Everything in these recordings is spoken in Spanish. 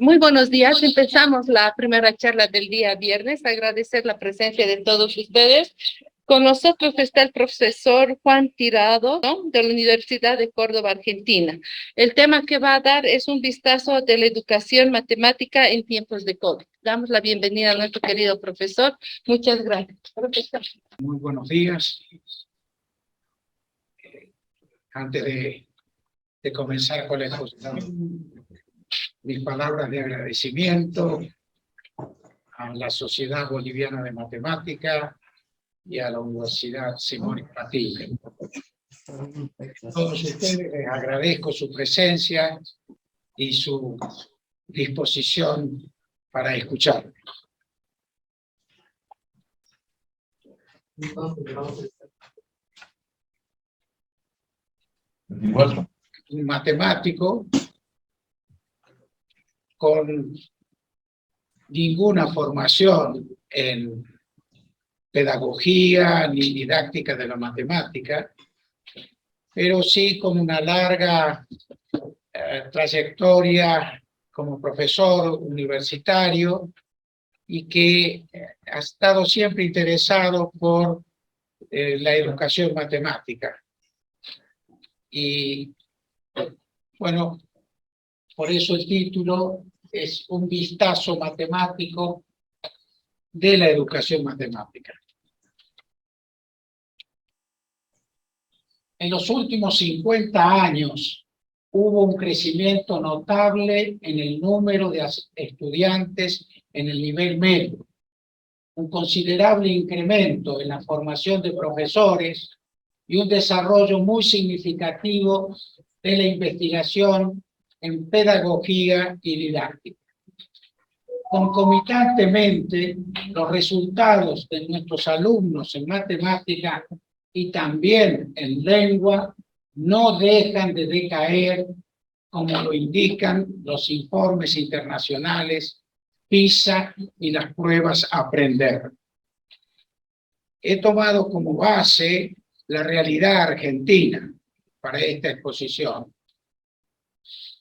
Muy buenos días. Empezamos la primera charla del día viernes. Agradecer la presencia de todos ustedes. Con nosotros está el profesor Juan Tirado, ¿no?, de la Universidad de Córdoba, Argentina. El tema que va a dar es un vistazo de la educación matemática en tiempos de COVID. Damos la bienvenida a nuestro querido profesor. Muchas gracias. Profesor. Muy buenos días. Antes de comenzar con la exposición, mis palabras de agradecimiento a la Sociedad Boliviana de Matemática y a la Universidad Simón Frattini. A todos ustedes les agradezco su presencia y su disposición para escuchar. Un matemático con ninguna formación en pedagogía ni didáctica de la matemática, pero sí con una larga trayectoria como profesor universitario y que ha estado siempre interesado por la educación matemática. Y bueno, por eso el título es un vistazo matemático de la educación matemática. En los últimos 50 años hubo un crecimiento notable en el número de estudiantes en el nivel medio, un considerable incremento en la formación de profesores y un desarrollo muy significativo de la investigación en pedagogía y didáctica. Concomitantemente, los resultados de nuestros alumnos en matemática y también en lengua no dejan de decaer, como lo indican los informes internacionales PISA y las pruebas Aprender. He tomado como base la realidad argentina para esta exposición,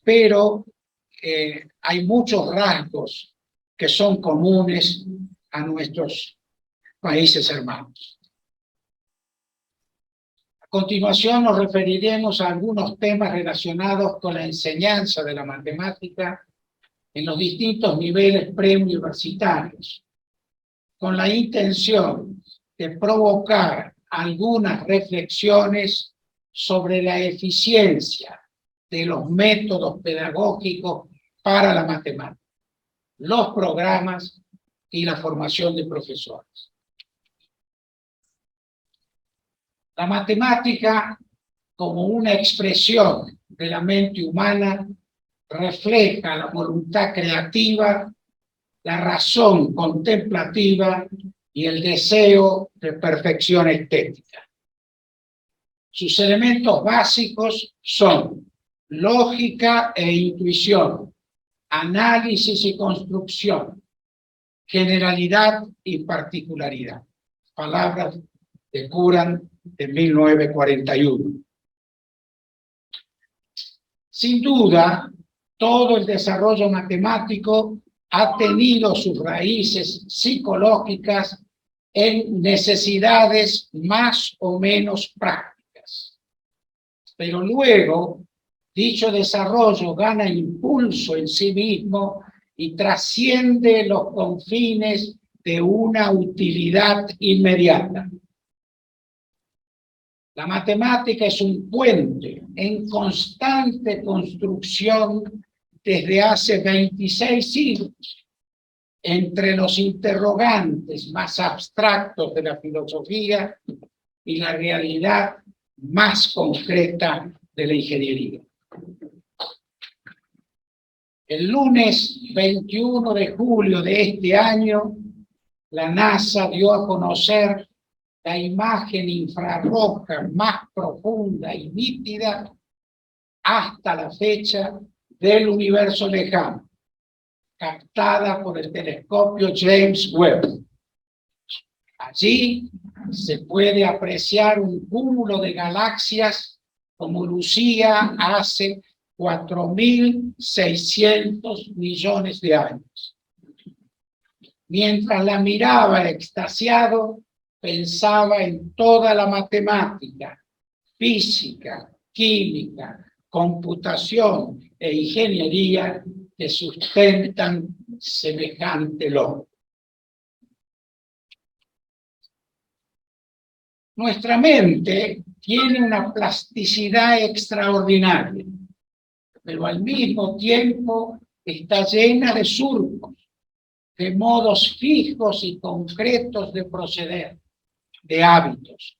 pero hay muchos rasgos que son comunes a nuestros países hermanos. A continuación nos referiremos a algunos temas relacionados con la enseñanza de la matemática en los distintos niveles preuniversitarios, con la intención de provocar algunas reflexiones sobre la eficiencia de los métodos pedagógicos para la matemática, los programas y la formación de profesores. La matemática, como una expresión de la mente humana, refleja la voluntad creativa, la razón contemplativa y el deseo de perfección estética. Sus elementos básicos son lógica e intuición, análisis y construcción, generalidad y particularidad. Palabras de Curran de 1941. Sin duda, todo el desarrollo matemático ha tenido sus raíces psicológicas en necesidades más o menos prácticas. Pero luego, dicho desarrollo gana impulso en sí mismo y trasciende los confines de una utilidad inmediata. La matemática es un puente en constante construcción desde hace 26 siglos entre los interrogantes más abstractos de la filosofía y la realidad más concreta de la ingeniería. El lunes 21 de julio de este año, la NASA dio a conocer la imagen infrarroja más profunda y nítida hasta la fecha del universo lejano, captada por el telescopio James Webb. Allí se puede apreciar un cúmulo de galaxias como lucía hace 4.600 millones de años. Mientras la miraba extasiado, pensaba en toda la matemática, física, química, computación e ingeniería que sustentan semejante logro. Nuestra mente tiene una plasticidad extraordinaria, pero al mismo tiempo está llena de surcos, de modos fijos y concretos de proceder, de hábitos.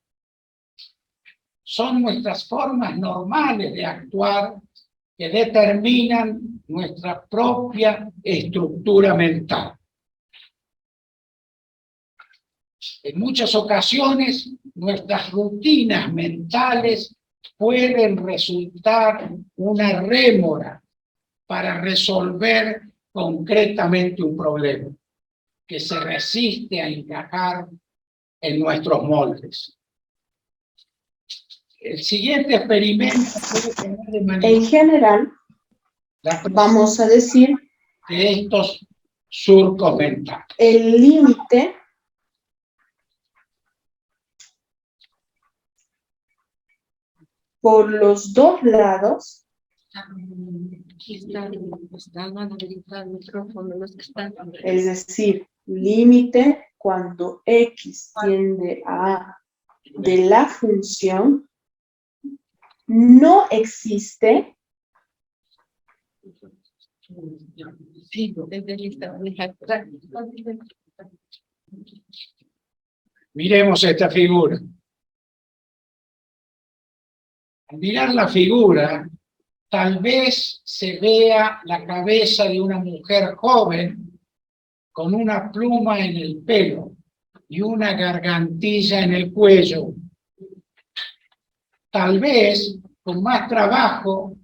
Son nuestras formas normales de actuar que determinan nuestra propia estructura mental. En muchas ocasiones, nuestras rutinas mentales pueden resultar una rémora para resolver concretamente un problema que se resiste a encajar en nuestros moldes. El siguiente experimento puede tener de manera en general, vamos a decir, de estos surcos mentales. el límite por los dos lados es decir, límite cuando x tiende a A de la función no existe Miremos esta figura. Al mirar la figura, tal vez se vea la cabeza de una mujer joven con una pluma en el pelo y una gargantilla en el cuello. Tal vez, con más trabajo,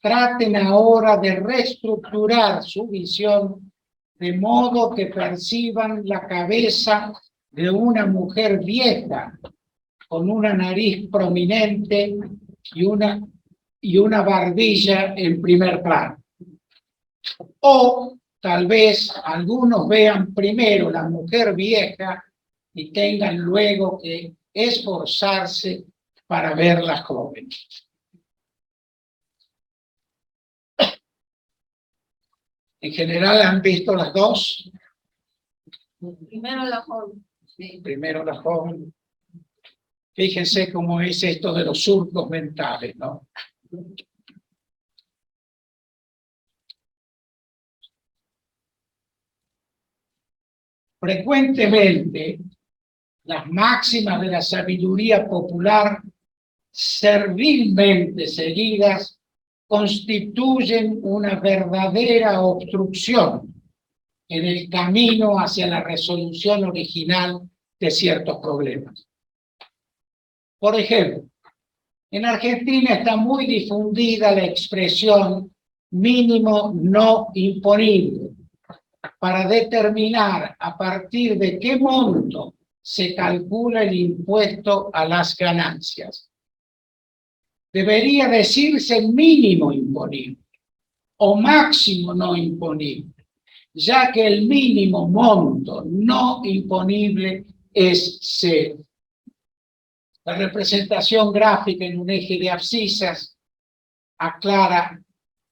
traten ahora de reestructurar su visión de modo que perciban la cabeza de una mujer vieja con una nariz prominente y una barbilla en primer plano. O tal vez algunos vean primero la mujer vieja y tengan luego que esforzarse para verla joven. En general, ¿han visto las dos? Primero la joven. Sí, primero la joven. Fíjense cómo es esto de los surcos mentales, ¿no? Frecuentemente, las máximas de la sabiduría popular, servilmente seguidas, constituyen una verdadera obstrucción en el camino hacia la resolución original de ciertos problemas. Por ejemplo, en Argentina está muy difundida la expresión mínimo no imponible para determinar a partir de qué monto se calcula el impuesto a las ganancias. Debería decirse mínimo imponible o máximo no imponible, ya que el mínimo monto no imponible es cero. La representación gráfica en un eje de abscisas aclara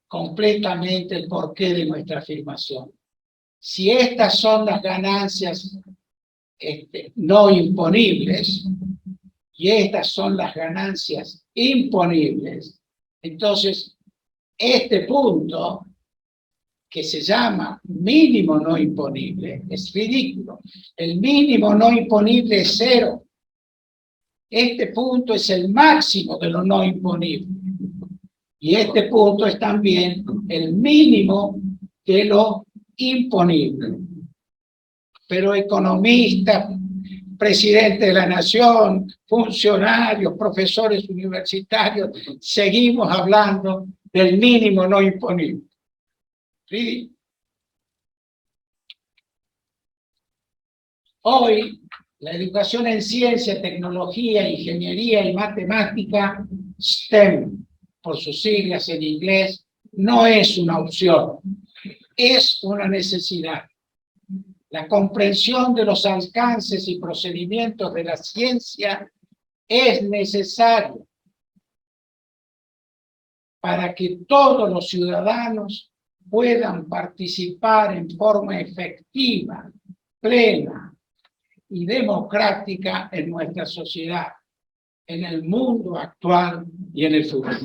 completamente el porqué de nuestra afirmación. Si estas son las ganancias no imponibles y estas son las ganancias imponibles, entonces este punto que se llama mínimo no imponible es ridículo. El mínimo no imponible es cero. Este punto es el máximo de lo no imponible. Y este punto es también el mínimo de lo imponible. Pero economistas, presidente de la nación, funcionarios, profesores universitarios, seguimos hablando del mínimo no imponible. ¿Sí? Hoy, la educación en ciencia, tecnología, ingeniería y matemática, STEM, por sus siglas en inglés, no es una opción, es una necesidad. La comprensión de los alcances y procedimientos de la ciencia es necesario para que todos los ciudadanos puedan participar en forma efectiva, plena y democrática en nuestra sociedad, en el mundo actual y en el futuro.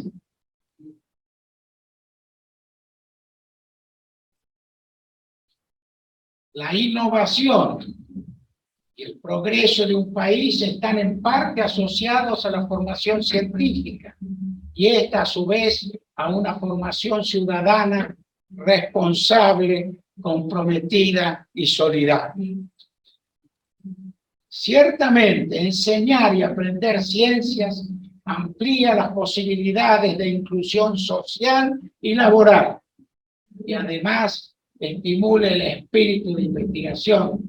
La innovación y el progreso de un país están en parte asociados a la formación científica y esta a su vez a una formación ciudadana responsable, comprometida y solidaria. Ciertamente, enseñar y aprender ciencias amplía las posibilidades de inclusión social y laboral y además estimula el espíritu de investigación,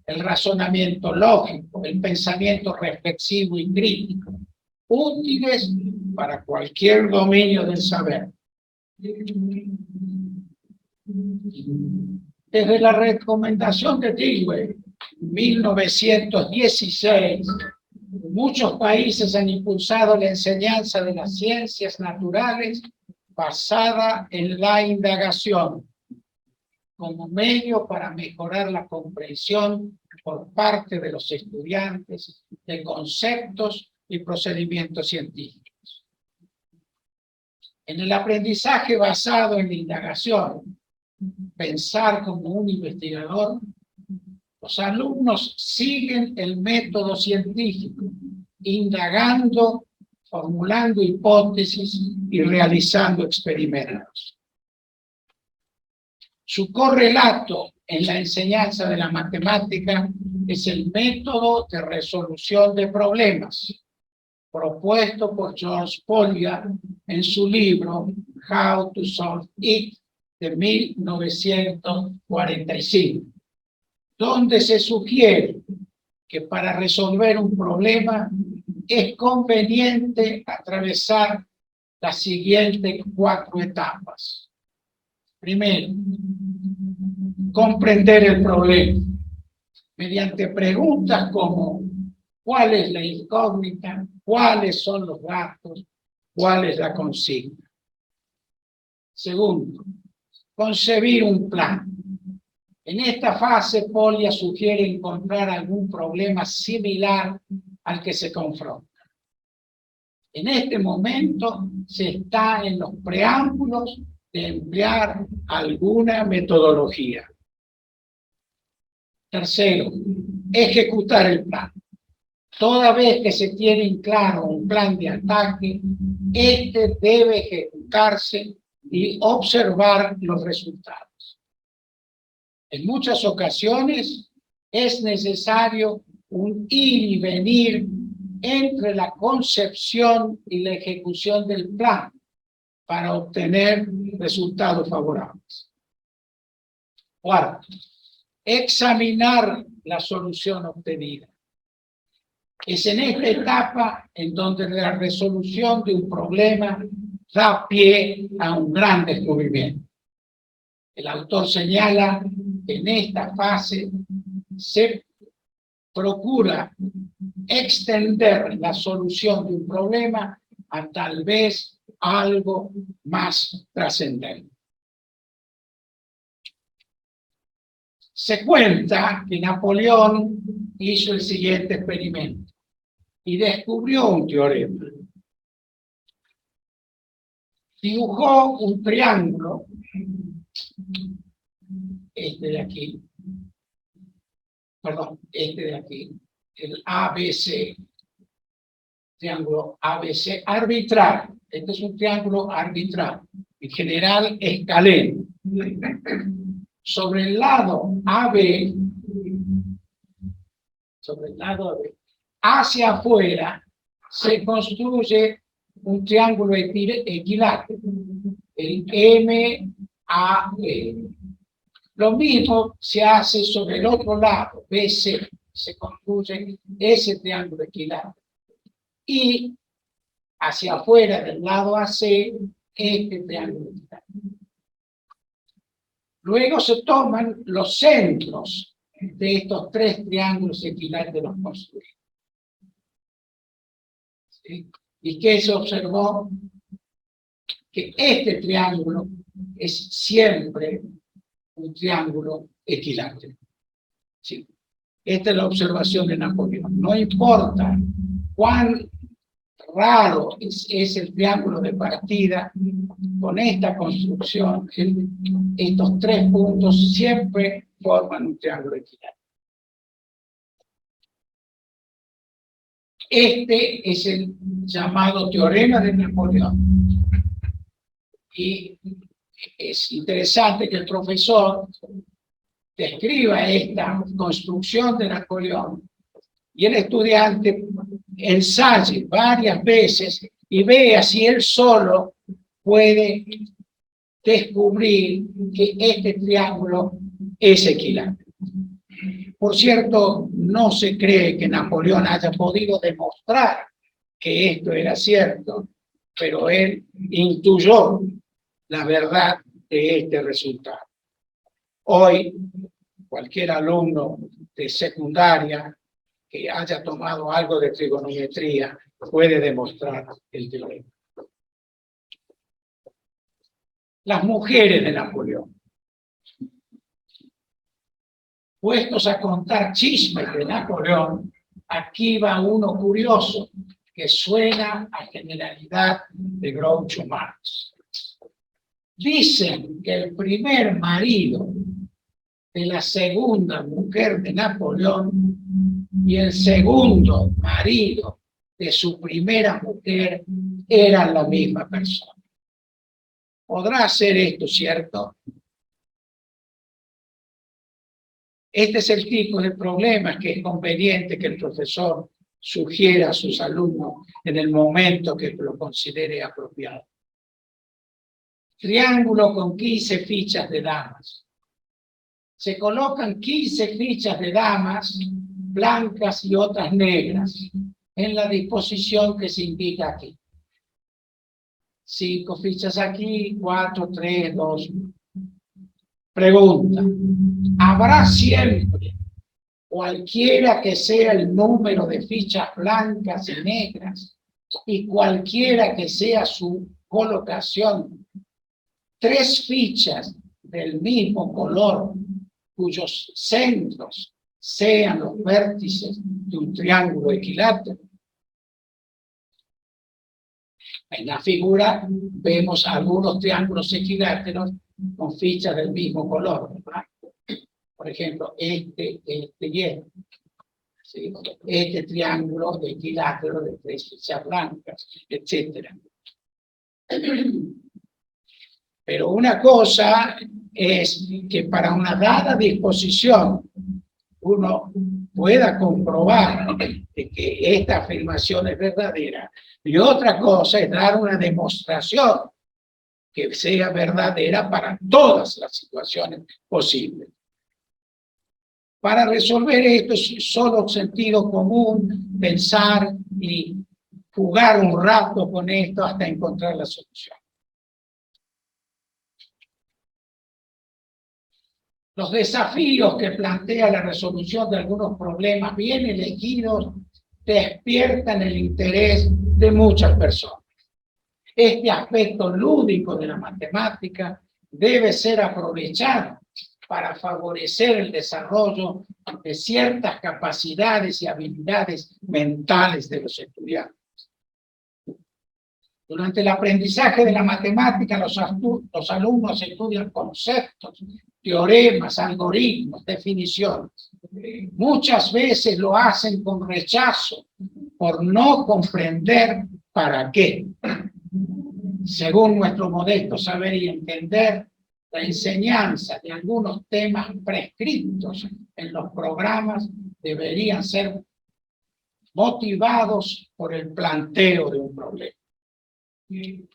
el razonamiento lógico, el pensamiento reflexivo y crítico, útiles para cualquier dominio del saber. Desde la recomendación de Dewey, 1916, muchos países han impulsado la enseñanza de las ciencias naturales basada en la indagación, como medio para mejorar la comprensión por parte de los estudiantes de conceptos y procedimientos científicos. En el aprendizaje basado en la indagación, pensar como un investigador, los alumnos siguen el método científico, indagando, formulando hipótesis y realizando experimentos. Su correlato en la enseñanza de la matemática es el método de resolución de problemas, propuesto por George Polya en su libro How to Solve It, de 1945, donde se sugiere que para resolver un problema es conveniente atravesar las siguientes 4 etapas. Primero, comprender el problema mediante preguntas como ¿cuál es la incógnita? ¿Cuáles son los gastos? ¿Cuál es la consigna? Segundo, concebir un plan. En esta fase, Polya sugiere encontrar algún problema similar al que se confronta. En este momento se está en los preámbulos de emplear alguna metodología. Tercero, ejecutar el plan. Toda vez que se tiene en claro un plan de ataque, este debe ejecutarse y observar los resultados. En muchas ocasiones es necesario un ir y venir entre la concepción y la ejecución del plan para obtener resultados favorables. Cuarto, examinar la solución obtenida. Es en esta etapa en donde la resolución de un problema da pie a un gran descubrimiento. El autor señala que en esta fase se procura extender la solución de un problema a tal vez algo más trascendente. Se cuenta que Napoleón hizo el siguiente experimento y descubrió un teorema. Dibujó un triángulo, este de aquí, el ABC, triángulo ABC arbitrario. Este es un triángulo arbitrario, en general escaleno. Sobre el lado AB, hacia afuera, se construye un triángulo equilátero, el MAE. Lo mismo se hace sobre el otro lado, BC, se construye ese triángulo equilátero. Y hacia afuera del lado AC este triángulo equilátero. Luego se toman los centros de estos tres triángulos equiláteros construidos. ¿Sí? ¿Y qué se observó? Que este triángulo es siempre un triángulo equilátero. ¿Sí? Esta es la observación de Napoleón. No importa cuán raro es el triángulo de partida, con esta construcción, estos tres puntos siempre forman un triángulo equilátero. Este es el llamado teorema de Napoleón. Y es interesante que el profesor describa esta construcción de Napoleón y el estudiante ensaye varias veces y vea si él solo puede descubrir que este triángulo es equilátero. Por cierto, no se cree que Napoleón haya podido demostrar que esto era cierto, pero él intuyó la verdad de este resultado. Hoy, cualquier alumno de secundaria que haya tomado algo de trigonometría puede demostrar el teorema. Las mujeres de Napoleón. Puestos a contar chismes de Napoleón, aquí va uno curioso que suena a generalidad de Groucho Marx. Dicen que el primer marido de la segunda mujer de Napoleón y el segundo marido de su primera mujer eran la misma persona. ¿Podrá ser esto cierto? Este es el tipo de problemas que es conveniente que el profesor sugiera a sus alumnos en el momento que lo considere apropiado. Triángulo con 15 fichas de damas. Se colocan 15 fichas de damas blancas y otras negras en la disposición que se indica aquí. 5 fichas aquí, 4, 3, 2. Pregunta: ¿habrá siempre, cualquiera que sea el número de fichas blancas y negras y cualquiera que sea su colocación, 3 fichas del mismo color cuyos centros sean los vértices de un triángulo equilátero? En la figura vemos algunos triángulos equiláteros con fichas del mismo color, ¿verdad? Por ejemplo, este y este. ¿Sí? Este triángulo equilátero de 3 fichas blancas, etc. Pero una cosa es que para una dada disposición uno pueda comprobar de que esta afirmación es verdadera, y otra cosa es dar una demostración que sea verdadera para todas las situaciones posibles. Para resolver esto es solo sentido común pensar y jugar un rato con esto hasta encontrar la solución. Los desafíos que plantea la resolución de algunos problemas bien elegidos despiertan el interés de muchas personas. Este aspecto lúdico de la matemática debe ser aprovechado para favorecer el desarrollo de ciertas capacidades y habilidades mentales de los estudiantes. Durante el aprendizaje de la matemática, los alumnos estudian conceptos, teoremas, algoritmos, definiciones. Muchas veces lo hacen con rechazo por no comprender para qué. Según nuestro modesto saber y entender, la enseñanza de algunos temas prescritos en los programas deberían ser motivados por el planteo de un problema. En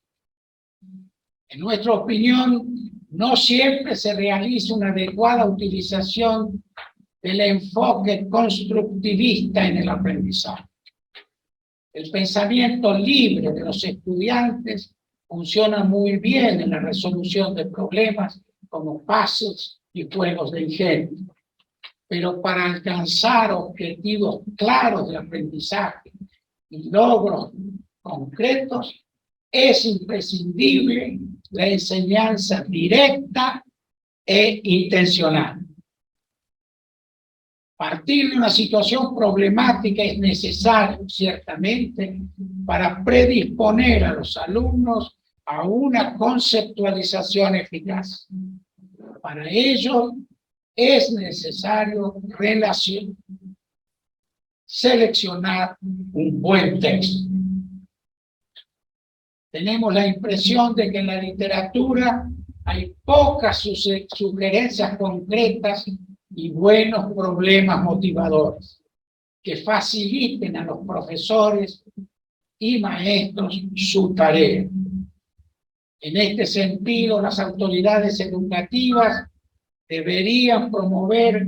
nuestra opinión, no siempre se realiza una adecuada utilización del enfoque constructivista en el aprendizaje. El pensamiento libre de los estudiantes Funciona muy bien en la resolución de problemas como puzzles y juegos de ingenio. Pero para alcanzar objetivos claros de aprendizaje y logros concretos, es imprescindible la enseñanza directa e intencional. Partir de una situación problemática es necesario, ciertamente, para predisponer a los alumnos a una conceptualización eficaz. Para ello, es necesario seleccionar un buen texto. Tenemos la impresión de que en la literatura hay pocas sugerencias concretas y buenos problemas motivadores que faciliten a los profesores y maestros su tarea. En este sentido, las autoridades educativas deberían promover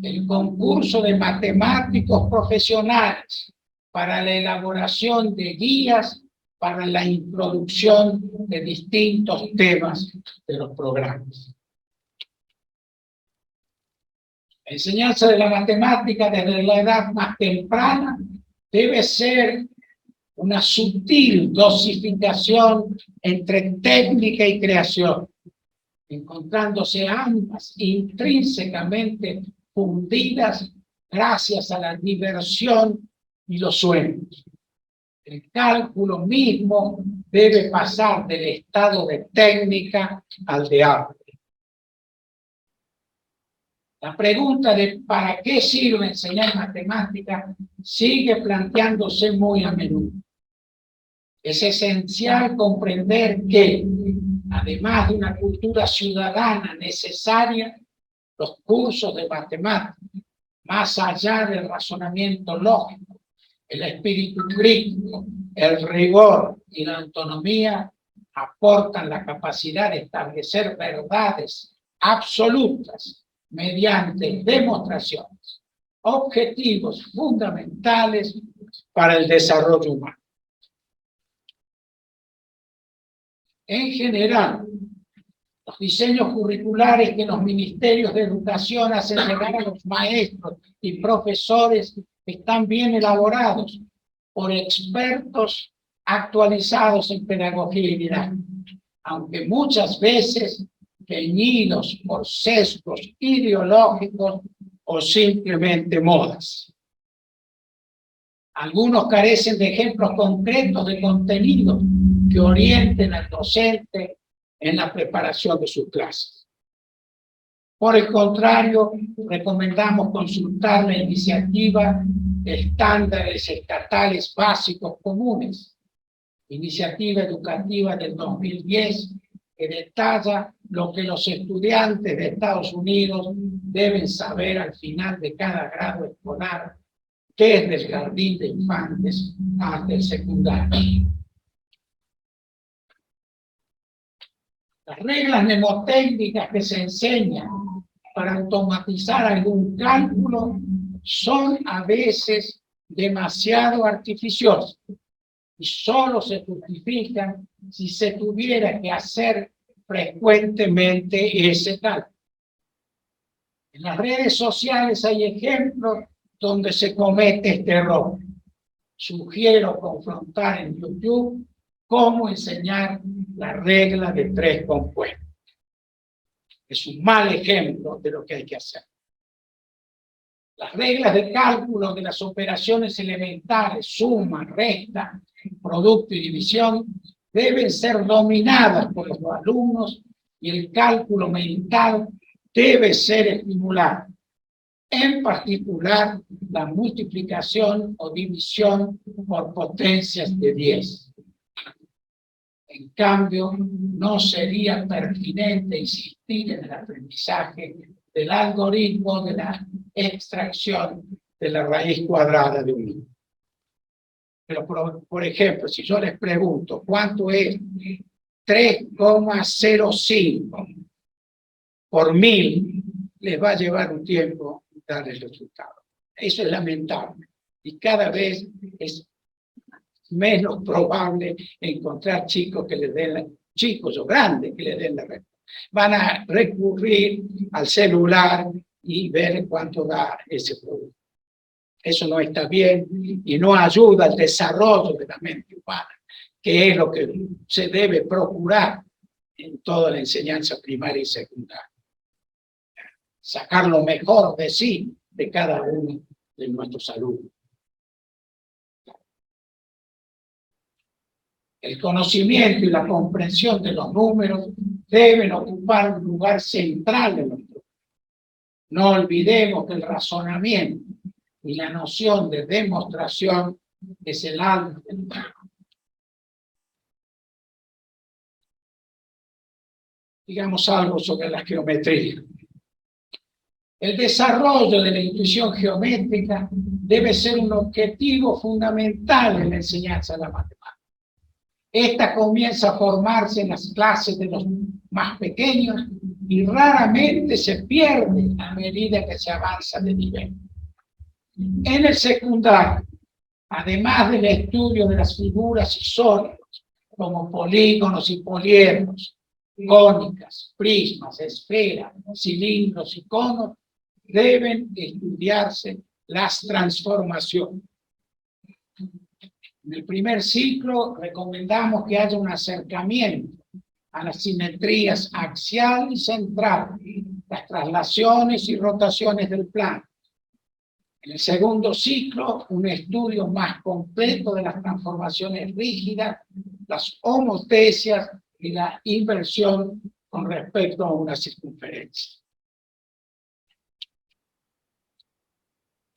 el concurso de matemáticos profesionales para la elaboración de guías para la introducción de distintos temas de los programas. La enseñanza de la matemática desde la edad más temprana debe ser una sutil dosificación entre técnica y creación, encontrándose ambas intrínsecamente fundidas gracias a la diversión y los sueños. El cálculo mismo debe pasar del estado de técnica al de arte. La pregunta de ¿para qué sirve enseñar matemáticas? Sigue planteándose muy a menudo. Es esencial comprender que, además de una cultura ciudadana necesaria, los cursos de matemáticas, más allá del razonamiento lógico, el espíritu crítico, el rigor y la autonomía, aportan la capacidad de establecer verdades absolutas mediante demostraciones, objetivos fundamentales para el desarrollo humano. En general, los diseños curriculares que los ministerios de educación hacen llegar a los maestros y profesores están bien elaborados por expertos actualizados en pedagogía y didáctica, aunque muchas veces teñidos por sesgos ideológicos o simplemente modas. Algunos carecen de ejemplos concretos de contenido que orienten al docente en la preparación de sus clases. Por el contrario, recomendamos consultar la iniciativa de Estándares Estatales Básicos Comunes, iniciativa educativa del 2010, que detalla lo que los estudiantes de Estados Unidos deben saber al final de cada grado escolar, desde el jardín de infantes hasta el secundario. Las reglas mnemotécnicas que se enseñan para automatizar algún cálculo son a veces demasiado artificiosas y solo se justifican si se tuviera que hacer frecuentemente ese cálculo. En las redes sociales hay ejemplos donde se comete este error. Sugiero confrontar en YouTube cómo enseñar la regla de 3 compuestos. Es un mal ejemplo de lo que hay que hacer. Las reglas de cálculo de las operaciones elementales, suma, resta, producto y división, deben ser dominadas por los alumnos y el cálculo mental debe ser estimulado. En particular, la multiplicación o división por potencias de 10. En cambio, no sería pertinente insistir en el aprendizaje del algoritmo de la extracción de la raíz cuadrada de un número. Pero, por ejemplo, si yo les pregunto cuánto es 3,05 por 1000, les va a llevar un tiempo dar el resultado. Eso es lamentable y cada vez es menos probable encontrar chicos que les den, chicos o grandes que les den la respuesta. Van a recurrir al celular y ver cuánto da ese producto. Eso no está bien y no ayuda al desarrollo de la mente humana, que es lo que se debe procurar en toda la enseñanza primaria y secundaria. Sacar lo mejor de sí, de cada uno de nuestros alumnos. El conocimiento y la comprensión de los números deben ocupar un lugar central en nuestro. No olvidemos que el razonamiento y la noción de demostración es el alma del trabajo. Digamos algo sobre la geometría. El desarrollo de la intuición geométrica debe ser un objetivo fundamental en la enseñanza de la matemática. Esta comienza a formarse en las clases de los más pequeños y raramente se pierde a medida que se avanza de nivel. En el secundario, además del estudio de las figuras isósceles, como polígonos y poliedros, cónicas, prismas, esferas, cilindros y conos, deben estudiarse las transformaciones. En el primer ciclo recomendamos que haya un acercamiento a las simetrías axial y central, las traslaciones y rotaciones del plano. En el segundo ciclo, un estudio más completo de las transformaciones rígidas, las homotesias y la inversión con respecto a una circunferencia.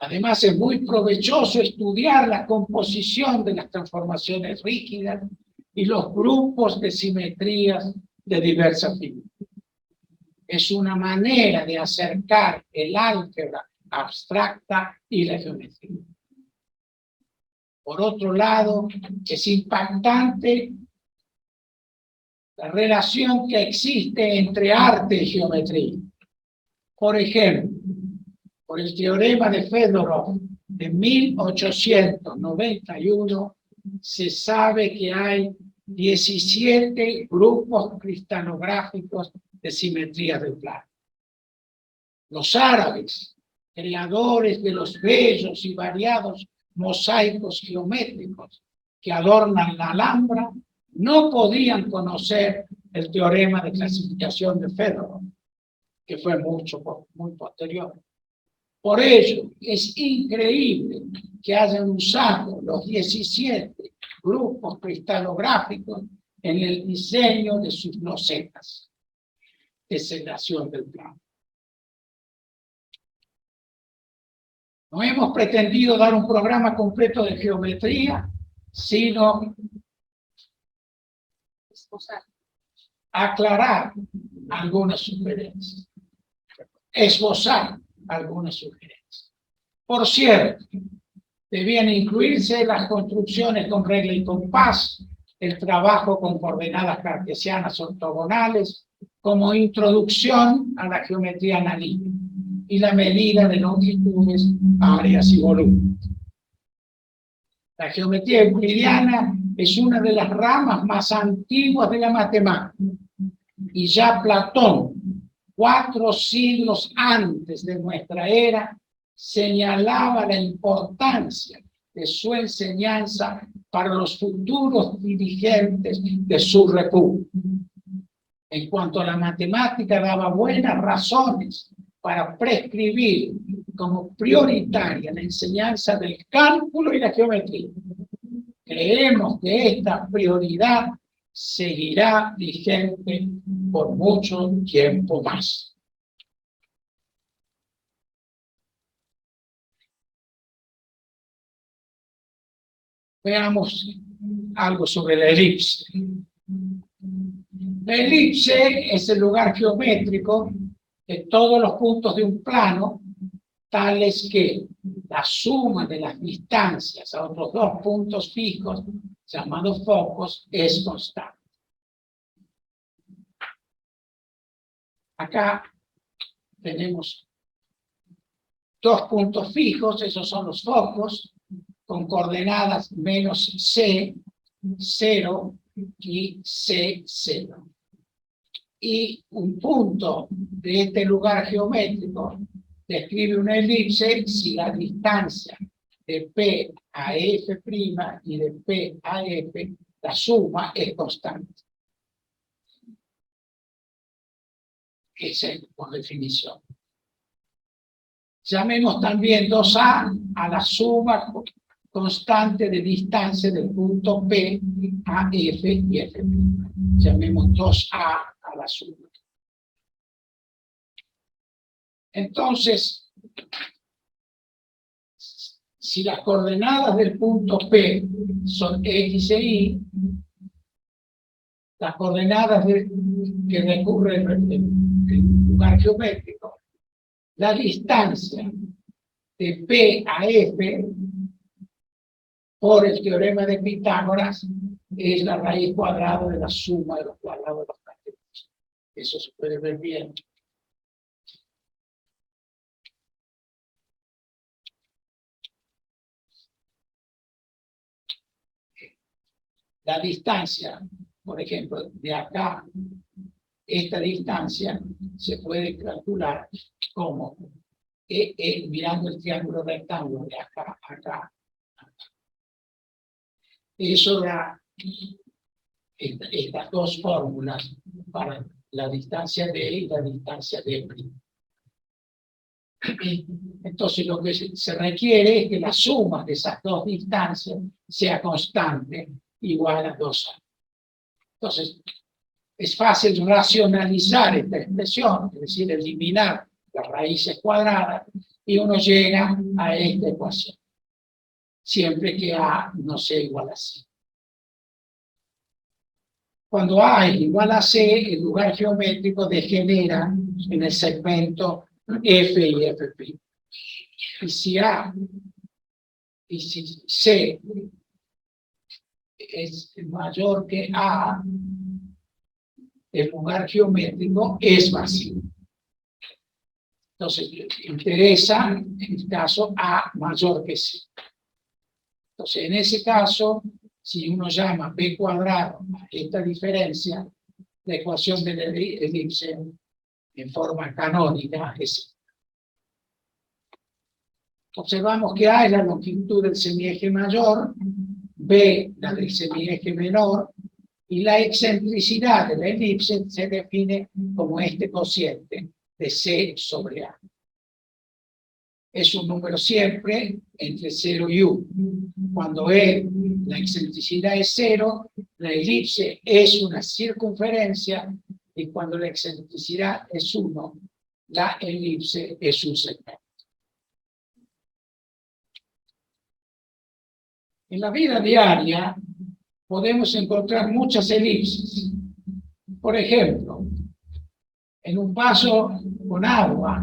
Además, es muy provechoso estudiar la composición de las transformaciones rígidas y los grupos de simetrías de diversas figuras. Es una manera de acercar el álgebra abstracta y la geometría. Por otro lado, es impactante la relación que existe entre arte y geometría. Por ejemplo, por el teorema de Fedorov de 1891, se sabe que hay 17 grupos cristalográficos de simetría del plano. Los árabes, creadores de los bellos y variados mosaicos geométricos que adornan la Alhambra, no podían conocer el teorema de clasificación de Fedorov, que fue muy posterior. Por ello, es increíble que hayan usado los 17 grupos cristalográficos en el diseño de sus losetas de sedación del plano. No hemos pretendido dar un programa completo de geometría, sino aclarar algunas sugerencias, esbozar algunas sugerencias. Por cierto, debían incluirse las construcciones con regla y compás, el trabajo con coordenadas cartesianas ortogonales, como introducción a la geometría analítica y la medida de longitudes, áreas y volúmenes. La geometría euclidiana es una de las ramas más antiguas de la matemática, y ya Platón, 4 siglos antes de nuestra era, señalaba la importancia de su enseñanza para los futuros dirigentes de su república. En cuanto a la matemática, daba buenas razones para prescribir como prioritaria la enseñanza del cálculo y la geometría. Creemos que esta prioridad seguirá vigente por mucho tiempo más. Veamos algo sobre la elipse. La elipse es el lugar geométrico de todos los puntos de un plano, tales que la suma de las distancias a otros 2 puntos fijos, llamados focos, es constante. Acá tenemos 2 puntos fijos, esos son los focos, con coordenadas menos C, 0 y C, 0. Y un punto de este lugar geométrico describe una elipse si la distancia de P a F' y de P a F, la suma es constante. Esa es por definición. Llamemos también 2A a la suma constante de distancia del punto P a F y F'. Llamemos 2A a la suma. Entonces, si las coordenadas del punto P son X e Y, las coordenadas que recurren el lugar geométrico, la distancia de P a F por el teorema de Pitágoras es la raíz cuadrada de la suma de los cuadrados de los catetos. Eso se puede ver bien. La distancia, por ejemplo, de acá, esta distancia se puede calcular como mirando el triángulo rectángulo de acá a acá. Eso da estas dos fórmulas para la distancia de y la distancia de prima. Entonces lo que se requiere es que la suma de esas dos distancias sea constante, igual a 2A. Entonces, es fácil racionalizar esta expresión, es decir, eliminar las raíces cuadradas, y uno llega a esta ecuación, siempre que A no sea igual a C. Cuando A es igual a C, el lugar geométrico degenera en el segmento F y F'. Y si C es mayor que A, el lugar geométrico es vacío. Entonces, interesa, en el caso, A mayor que C. Entonces, en ese caso, si uno llama P cuadrado a esta diferencia, la ecuación de la elipse en forma canónica es. Observamos que A es la longitud del semieje mayor, B la del semieje menor, y la excentricidad de la elipse se define como este cociente de C sobre A. Es un número siempre entre 0 y 1. Cuando la excentricidad es 0, la elipse es una circunferencia, y cuando la excentricidad es 1, la elipse es un segmento. En la vida diaria podemos encontrar muchas elipses. Por ejemplo, en un vaso con agua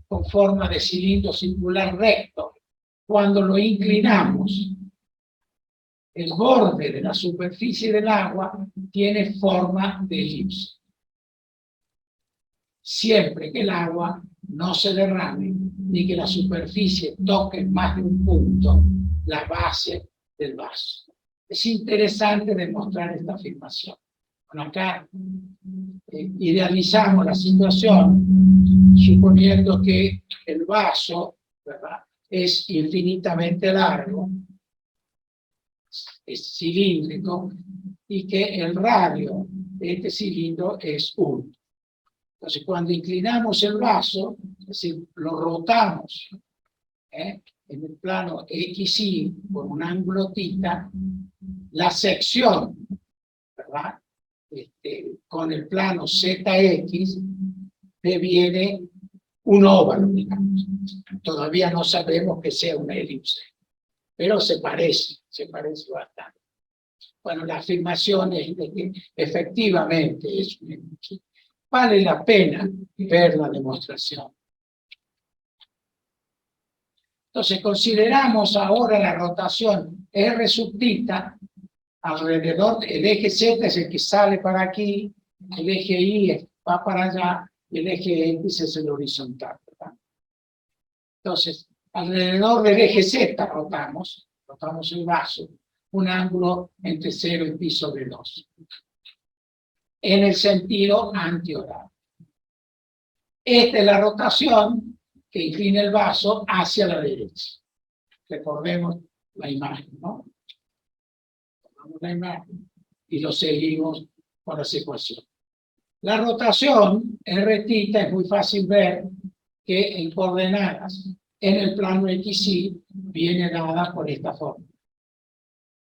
con forma de cilindro circular recto, cuando lo inclinamos, el borde de la superficie del agua tiene forma de elipse. Siempre que el agua no se derrame ni que la superficie toque más de un punto la base del vaso. Es interesante demostrar esta afirmación. Bueno, acá idealizamos la situación suponiendo que el vaso, ¿verdad?, es infinitamente largo, es cilíndrico, y que el radio de este cilindro es 1. Entonces, cuando inclinamos el vaso, es decir, lo rotamos en el plano XY con un ángulo θ, la sección, ¿verdad?, con el plano ZX deviene un óvalo, digamos. Todavía no sabemos que sea una elipse, pero se parece bastante. Bueno, la afirmación es de que efectivamente es una elipse. Vale la pena ver la demostración. Entonces, consideramos ahora la rotación R sub θ alrededor. El eje Z es el que sale para aquí, el eje Y va para allá, y el eje X es el horizontal, ¿verdad? Entonces, alrededor del eje Z rotamos, rotamos el vaso, un ángulo entre 0 y pi sobre 2, en el sentido antihorario. Esta es la rotación que inclina el vaso hacia la derecha. Recordemos la imagen, ¿no? Tomamos la imagen y lo seguimos con las ecuaciones. La rotación, r θ, es muy fácil ver que en coordenadas en el plano XY viene dada por esta forma.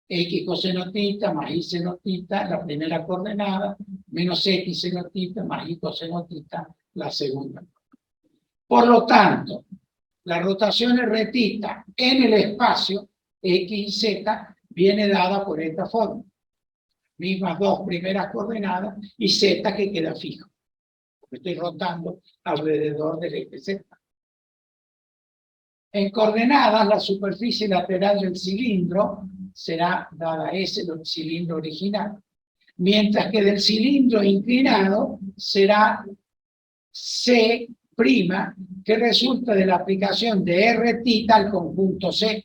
X coseno θ más Y seno θ, la primera coordenada, menos X seno θ más Y coseno θ, la segunda. Por lo tanto, la rotación r θ en el espacio X y Z viene dada por esta forma. Mismas dos primeras coordenadas y Z que queda fijo. Porque estoy rotando alrededor del eje Z. En coordenadas, la superficie lateral del cilindro será dada S del cilindro original, mientras que del cilindro inclinado será C', que resulta de la aplicación de R θ al conjunto C.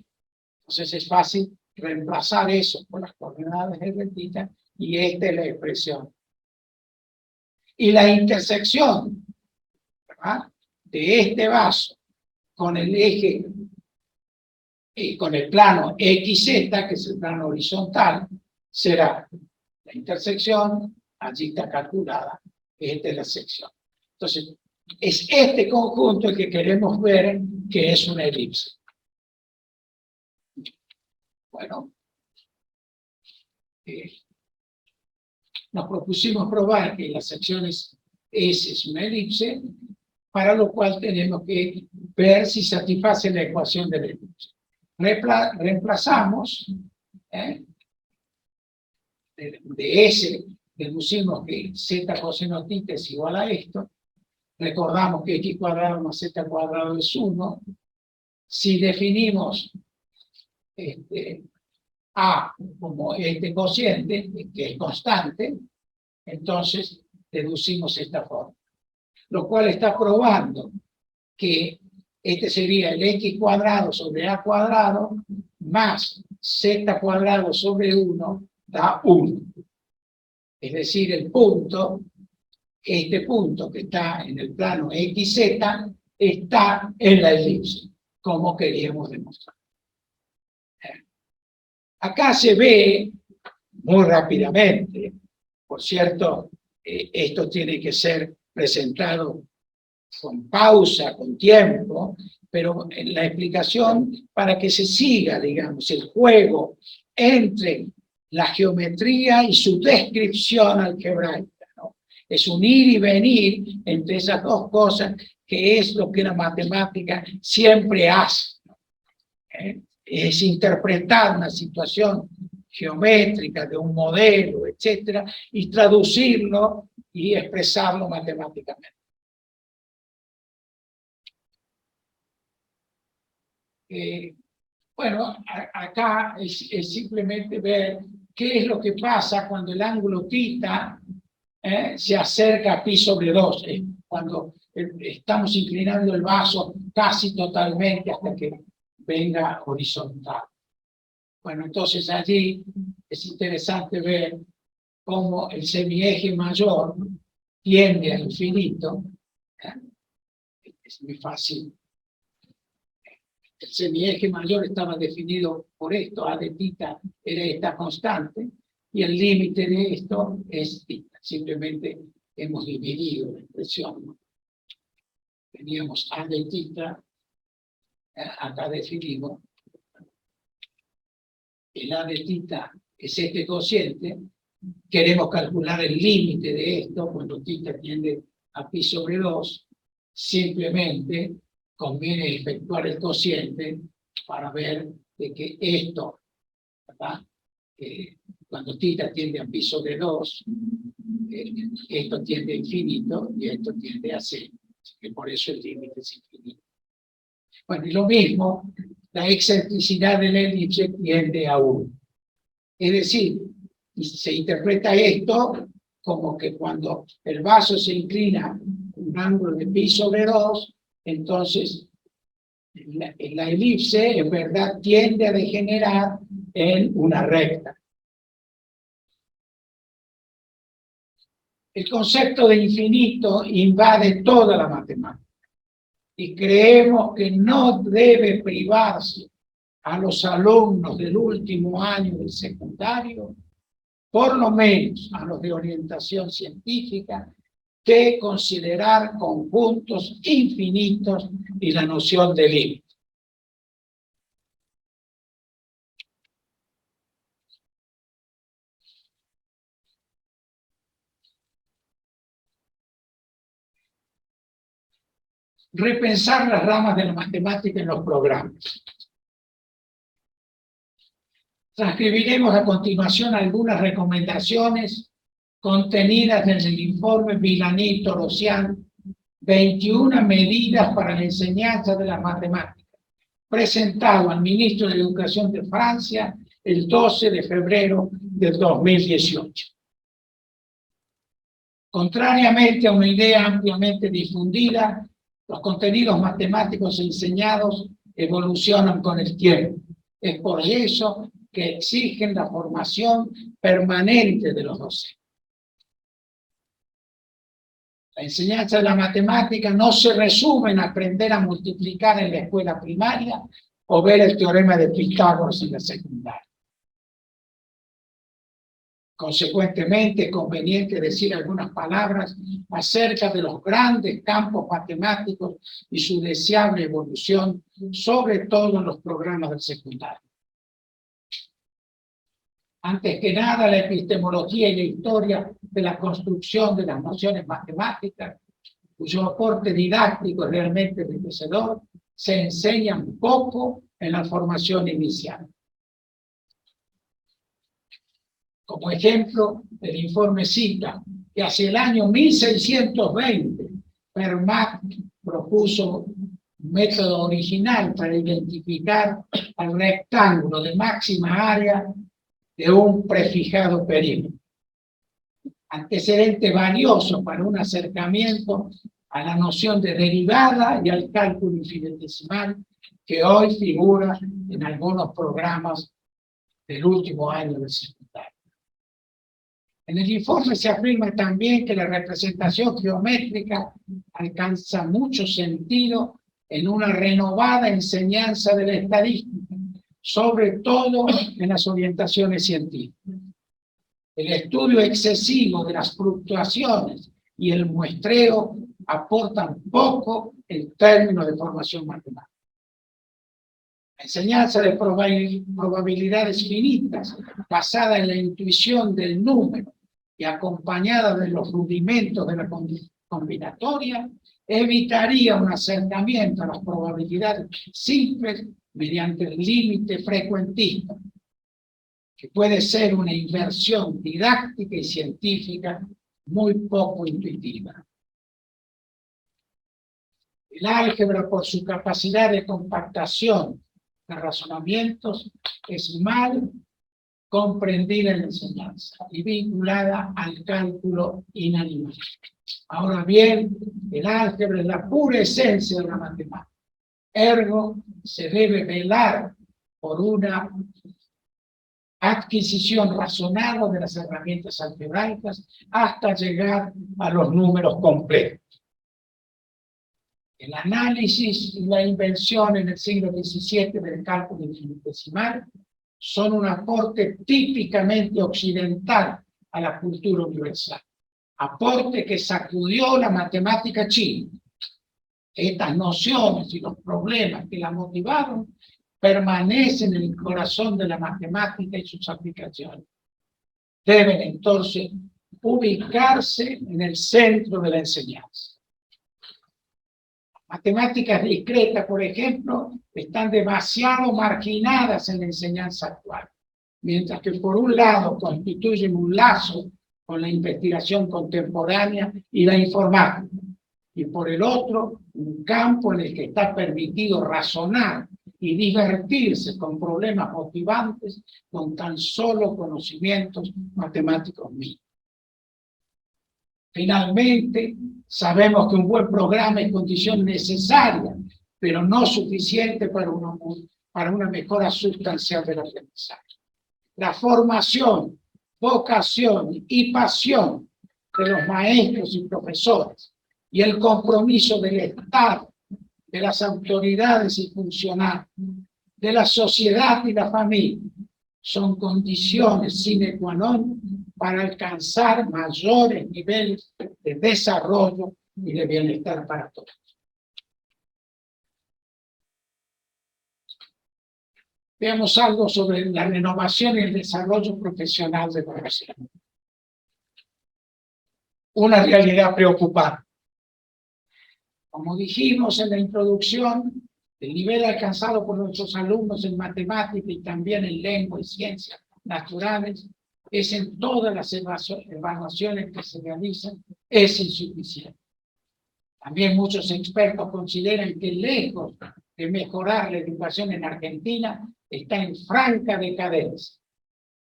Entonces es fácil reemplazar eso por las coordenadas R θ y esta es la expresión. Y la intersección, ¿verdad?, de este vaso con el eje, con el plano XZ, que es el plano horizontal, será la intersección, allí está calculada, esta es la sección. Entonces, es este conjunto el que queremos ver que es una elipse. Bueno, nos propusimos probar que la sección S es una elipse, para lo cual tenemos que ver si satisface la ecuación de la elipse. Reemplazamos, de S deducimos que z coseno θ es igual a esto. Recordamos que x cuadrado más z cuadrado es 1. Si definimos A como este cociente, que es constante, entonces deducimos esta forma. Lo cual está probando que este sería el x cuadrado sobre a cuadrado más z cuadrado sobre 1 da 1. Es decir, el punto, este punto que está en el plano XZ, está en la elipse, como queríamos demostrar. Acá se ve muy rápidamente, por cierto, esto tiene que ser presentado con pausa, con tiempo, pero en la explicación para que se siga, digamos, el juego entre la geometría y su descripción algebraica, ¿no? Es un ir y venir entre esas dos cosas, que es lo que la matemática siempre hace, ¿no? Es interpretar una situación geométrica de un modelo, etcétera, y traducirlo y expresarlo matemáticamente. Bueno, acá es simplemente ver qué es lo que pasa cuando el ángulo θ se acerca a pi sobre 2, cuando estamos inclinando el vaso casi totalmente hasta que venga horizontal. Bueno, entonces allí es interesante ver cómo el semieje mayor tiende al infinito. Es muy fácil. El semieje mayor estaba definido por esto, a de θ era esta constante, y el límite de esto es θ. Simplemente hemos dividido la expresión, ¿no? Teníamos a de θ, acá definimos. El a de θ es este cociente. Queremos calcular el límite de esto cuando θ tiende a pi sobre 2. Simplemente conviene efectuar el cociente para ver de que esto, ¿verdad? Cuando θ tiende a pi sobre 2, esto tiende a infinito y esto tiende a 0. Así que por eso el límite es infinito. Bueno, y lo mismo, la excentricidad de la elipse tiende a 1. Es decir, se interpreta esto como que cuando el vaso se inclina un ángulo de pi sobre 2, entonces La elipse, en verdad, tiende a degenerar en una recta. El concepto de infinito invade toda la matemática y creemos que no debe privarse a los alumnos del último año del secundario, por lo menos a los de orientación científica, de considerar conjuntos infinitos y la noción de límite. Repensar las ramas de la matemática en los programas. Transcribiremos a continuación algunas recomendaciones contenidas en el informe Villani-Torosian, 21 medidas para la enseñanza de las matemáticas, presentado al ministro de Educación de Francia el 12 de febrero del 2018. Contrariamente a una idea ampliamente difundida, los contenidos matemáticos enseñados evolucionan con el tiempo. Es por eso que exigen la formación permanente de los docentes. La enseñanza de la matemática no se resume en aprender a multiplicar en la escuela primaria o ver el teorema de Pitágoras en la secundaria. Consecuentemente, es conveniente decir algunas palabras acerca de los grandes campos matemáticos y su deseable evolución, sobre todo en los programas del secundario. Antes que nada, la epistemología y la historia de la construcción de las nociones matemáticas, cuyo aporte didáctico es realmente enriquecedor, se enseñan poco en la formación inicial. Como ejemplo, el informe cita que hacia el año 1620, Fermat propuso un método original para identificar al rectángulo de máxima área de un prefijado perímetro. Antecedente valioso para un acercamiento a la noción de derivada y al cálculo infinitesimal que hoy figura en algunos programas del último año del secundario. En el informe se afirma también que la representación geométrica alcanza mucho sentido en una renovada enseñanza de la estadística, sobre todo en las orientaciones científicas. El estudio excesivo de las fluctuaciones y el muestreo aportan poco en términos de formación matemática. La enseñanza de probabilidades finitas, basada en la intuición del número y acompañada de los rudimentos de la combinatoria, evitaría un acercamiento a las probabilidades simples mediante el límite frecuentista, que puede ser una inversión didáctica y científica muy poco intuitiva. El álgebra, por su capacidad de compactación de razonamientos, es mal comprendida en la enseñanza y vinculada al cálculo inanimado. Ahora bien, el álgebra es la pura esencia de la matemática. Ergo, se debe velar por una adquisición razonada de las herramientas algebraicas hasta llegar a los números complejos. El análisis y la invención en el siglo XVII del cálculo infinitesimal son un aporte típicamente occidental a la cultura universal, aporte que sacudió la matemática china. Estas nociones y los problemas que la motivaron permanecen en el corazón de la matemática y sus aplicaciones. Deben entonces ubicarse en el centro de la enseñanza. Matemáticas discretas, por ejemplo, están demasiado marginadas en la enseñanza actual, mientras que por un lado constituyen un lazo con la investigación contemporánea y la informática, y por el otro, un campo en el que está permitido razonar y divertirse con problemas motivantes con tan solo conocimientos matemáticos mínimos. Finalmente, sabemos que un buen programa es condición necesaria pero no suficiente para una mejora sustancial del aprendizaje. La formación, vocación y pasión de los maestros y profesores y el compromiso del Estado, de las autoridades y funcionarios, de la sociedad y la familia, son condiciones sine qua non para alcanzar mayores niveles de desarrollo y de bienestar para todos. Veamos algo sobre la renovación y el desarrollo profesional de profesionales. Una realidad preocupante. Como dijimos en la introducción, el nivel alcanzado por nuestros alumnos en matemática y también en lengua y ciencias naturales es en todas las evaluaciones que se realizan, es insuficiente. También muchos expertos consideran que lejos de mejorar la educación en Argentina, está en franca decadencia,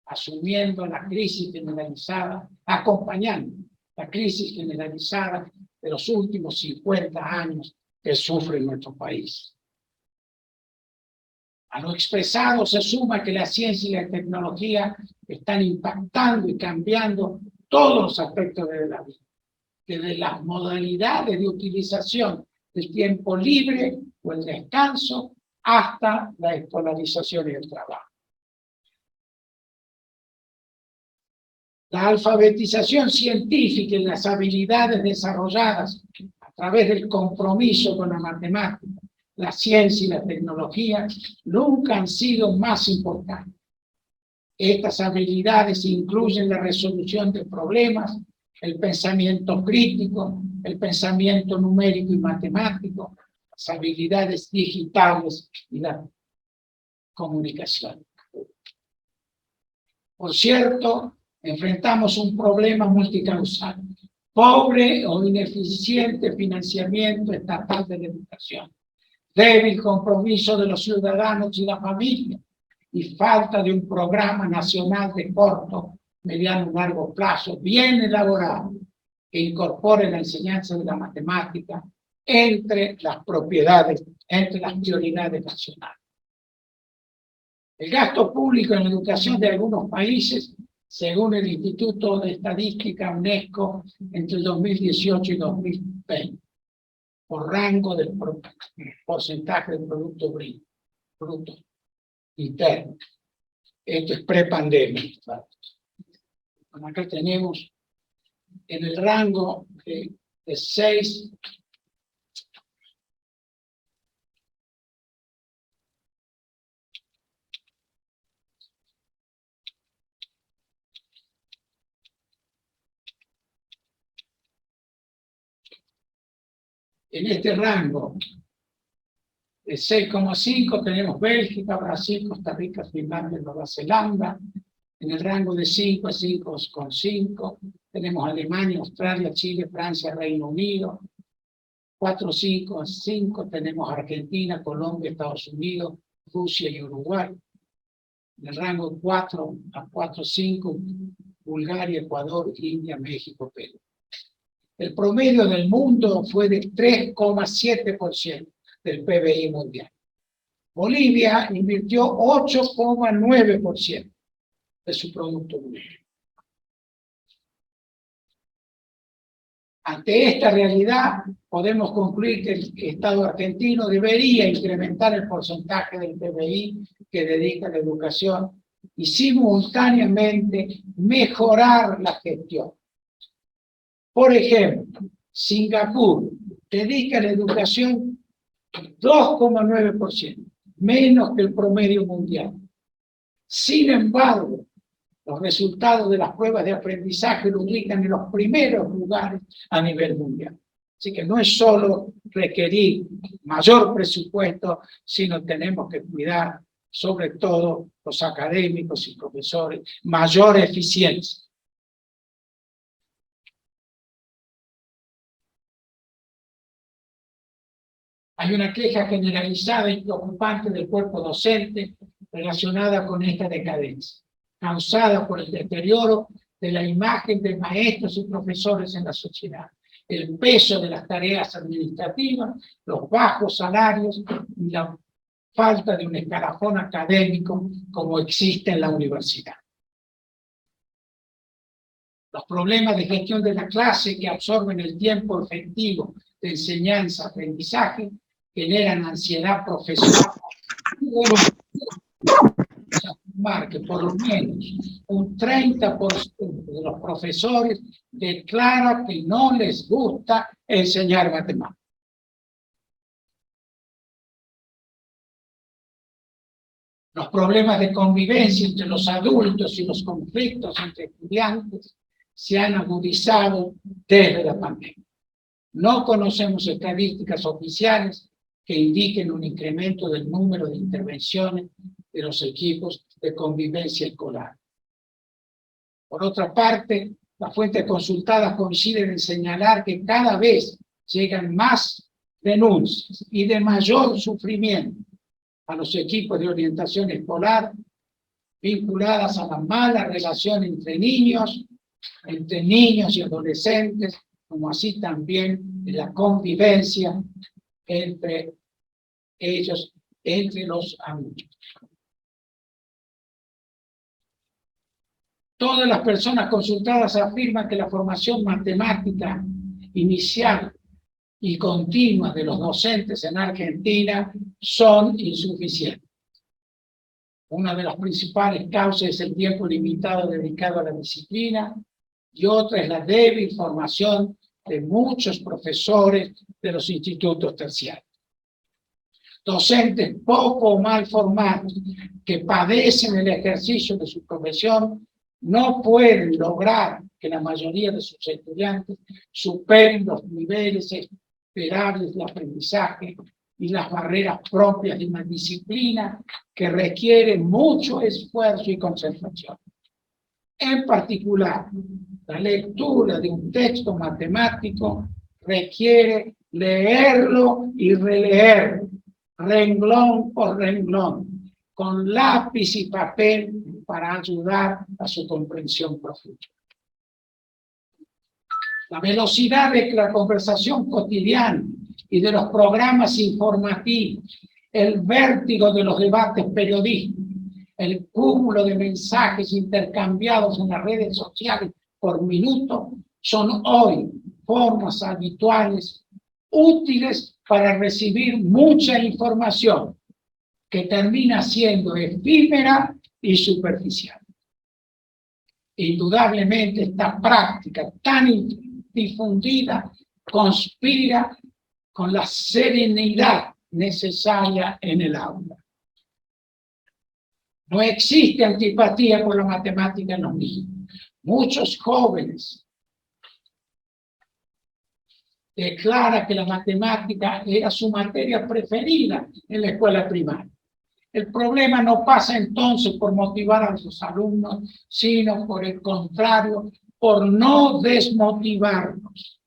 asumiendo la crisis generalizada, acompañando la crisis generalizada de los últimos 50 años que sufre nuestro país. A lo expresado se suma que la ciencia y la tecnología están impactando y cambiando todos los aspectos de la vida, desde las modalidades de utilización del tiempo libre o el descanso hasta la escolarización y el trabajo. La alfabetización científica y las habilidades desarrolladas a través del compromiso con la matemática, la ciencia y la tecnología nunca han sido más importantes. Estas habilidades incluyen la resolución de problemas, el pensamiento crítico, el pensamiento numérico y matemático, las habilidades digitales y la comunicación. Por cierto, enfrentamos un problema multicausal: pobre o ineficiente financiamiento estatal de la educación, débil compromiso de los ciudadanos y la familia, y falta de un programa nacional de corto, mediano y largo plazo bien elaborado que incorpore la enseñanza de la matemática entre las prioridades nacionales. El gasto público en la educación de algunos países, según el Instituto de Estadística UNESCO, entre el 2018 y 2020, por rango del porcentaje del Producto Interno. Esto es prepandemia. Acá tenemos en el rango de 6 en este rango de 6,5 tenemos Bélgica, Brasil, Costa Rica, Finlandia, Nueva Zelanda. En el rango de 5 a 5,5 tenemos Alemania, Australia, Chile, Francia, Reino Unido. 4, 5 a 5 tenemos Argentina, Colombia, Estados Unidos, Rusia y Uruguay. En el rango de 4 a 4,5 Bulgaria, Ecuador, India, México, Perú. El promedio del mundo fue de 3,7% del PBI mundial. Bolivia invirtió 8,9% de su Producto Mundial. Ante esta realidad, podemos concluir que el Estado argentino debería incrementar el porcentaje del PBI que dedica a la educación y simultáneamente mejorar la gestión. Por ejemplo, Singapur dedica a la educación 2,9%, menos que el promedio mundial. Sin embargo, los resultados de las pruebas de aprendizaje lo ubican en los primeros lugares a nivel mundial. Así que no es solo requerir mayor presupuesto, sino tenemos que cuidar, sobre todo los académicos y profesores, mayor eficiencia. Hay una queja generalizada y preocupante del cuerpo docente relacionada con esta decadencia, causada por el deterioro de la imagen de maestros y profesores en la sociedad el peso de las tareas administrativas, los bajos salarios y la falta de un escalafón académico como existe en la universidad. Los problemas de gestión de la clase que absorben el tiempo efectivo de enseñanza-aprendizaje generan ansiedad profesional. Afirmar que por lo menos un 30% de los profesores declara que no les gusta enseñar matemáticas. Los problemas de convivencia entre los adultos y los conflictos entre estudiantes se han agudizado desde la pandemia. No conocemos estadísticas oficiales que indiquen un incremento del número de intervenciones de los equipos de convivencia escolar. Por otra parte, las fuentes consultadas coinciden en señalar que cada vez llegan más denuncias y de mayor sufrimiento a los equipos de orientación escolar vinculadas a la mala relación entre niños y adolescentes, como así también de la convivencia entre ellos, entre los adultos. Todas las personas consultadas afirman que la formación matemática inicial y continua de los docentes en Argentina son insuficientes. Una de las principales causas es el tiempo limitado dedicado a la disciplina y otra es la débil formación de muchos profesores de los institutos terciarios. Docentes poco o mal formados que padecen el ejercicio de su profesión no pueden lograr que la mayoría de sus estudiantes superen los niveles esperables de aprendizaje y las barreras propias de una disciplina que requiere mucho esfuerzo y concentración. En particular, la lectura de un texto matemático requiere leerlo y releerlo, renglón por renglón, con lápiz y papel para ayudar a su comprensión profunda. La velocidad de la conversación cotidiana y de los programas informativos, el vértigo de los debates periodísticos, el cúmulo de mensajes intercambiados en las redes sociales por minuto, son hoy formas habituales útiles para recibir mucha información que termina siendo efímera y superficial. Indudablemente esta práctica tan difundida conspira con la serenidad necesaria en el aula. No existe antipatía por la matemática en los niños. Muchos jóvenes declaran que la matemática era su materia preferida en la escuela primaria. El problema no pasa entonces por motivar a sus alumnos, sino por el contrario, por no desmotivarlos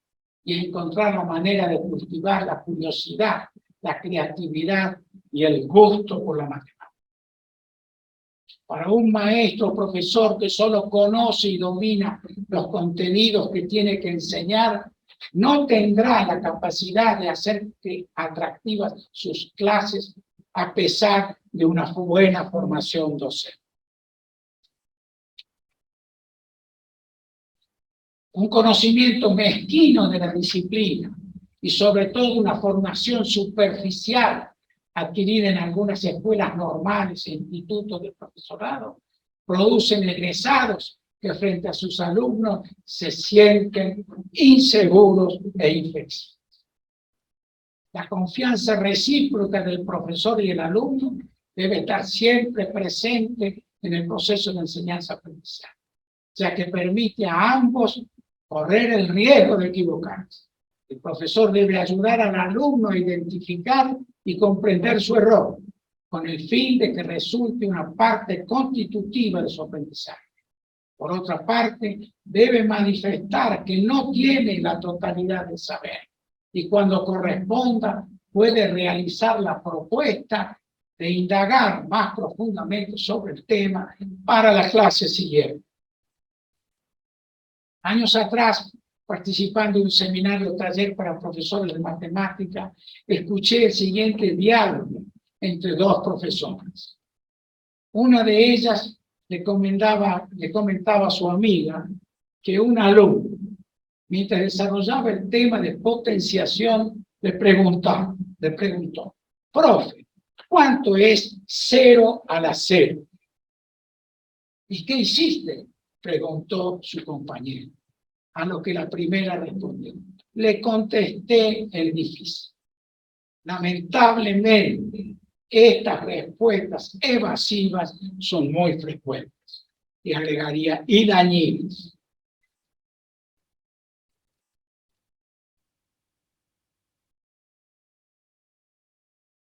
y encontrar la manera de cultivar la curiosidad, la creatividad y el gusto por la matemática. Para un maestro o profesor que solo conoce y domina los contenidos que tiene que enseñar, no tendrá la capacidad de hacer atractivas sus clases a pesar de una buena formación docente. Un conocimiento mezquino de la disciplina y sobre todo una formación superficial adquirida en algunas escuelas normales e institutos de profesorado producen egresados que frente a sus alumnos se sienten inseguros e inflexibles. La confianza recíproca del profesor y el alumno debe estar siempre presente en el proceso de enseñanza-aprendizaje, ya que permite a ambos correr el riesgo de equivocarse. El profesor debe ayudar al alumno a identificar y comprender su error, con el fin de que resulte una parte constitutiva de su aprendizaje. Por otra parte, debe manifestar que no tiene la totalidad del saber y cuando corresponda puede realizar la propuesta de indagar más profundamente sobre el tema para la clase siguiente. Años atrás participando en un seminario taller para profesores de matemática, escuché el siguiente diálogo entre dos profesoras. Una de ellas le comentaba a su amiga que un alumno, mientras desarrollaba el tema de potenciación, le preguntó, profe, ¿cuánto es 0 a la 0? ¿Y qué hiciste?, preguntó su compañero. A lo que la primera respondió: le contesté el difícil. Lamentablemente, estas respuestas evasivas son muy frecuentes, y agregaría, y dañinas.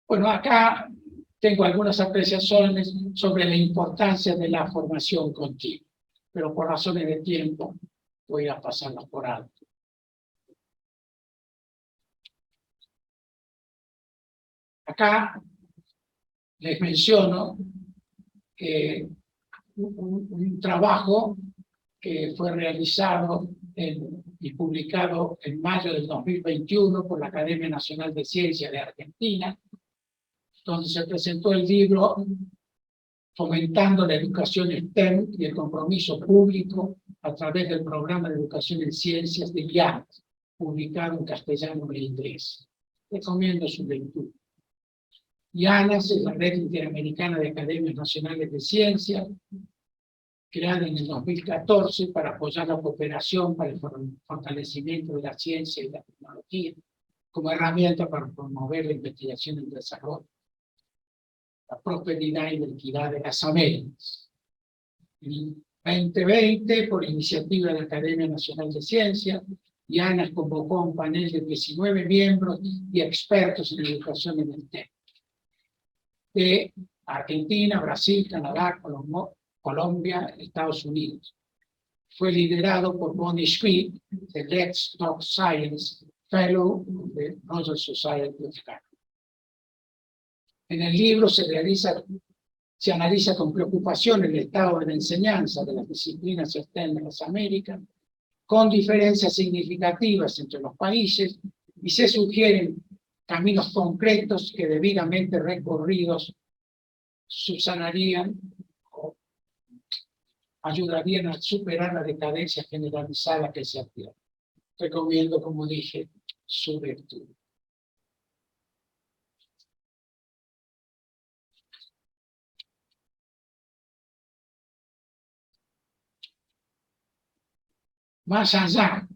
Bueno, acá tengo algunas apreciaciones sobre la importancia de la formación continua, pero por razones de tiempo voy a pasarlas por alto. Acá les menciono un trabajo que fue realizado y publicado en mayo del 2021 por la Academia Nacional de Ciencias de Argentina, donde se presentó el libro Fomentando la Educación STEM y el Compromiso Público a través del Programa de Educación en Ciencias de IANAS, publicado en castellano e inglés. Recomiendo su lectura. IANAS es la Red Interamericana de Academias Nacionales de Ciencias, creada en el 2014 para apoyar la cooperación para el fortalecimiento de la ciencia y la tecnología, como herramienta para promover la investigación y el desarrollo, la prosperidad y la equidad de las Américas. En 2020, por iniciativa de la Academia Nacional de Ciencias, IANAS convocó a un panel de 19 miembros y expertos en educación en el tema, de Argentina, Brasil, Canadá, Colombia, Estados Unidos. Fue liderado por Bonnie Schmidt, de Let's Talk Science, Fellow de Royal Society of Canada. En el libro se analiza con preocupación el estado de la enseñanza de las disciplinas STEM en las Américas, con diferencias significativas entre los países, y se sugieren caminos concretos que debidamente recorridos subsanarían o ayudarían a superar la decadencia generalizada que se advierte. Recomiendo, como dije, su lectura. Más allá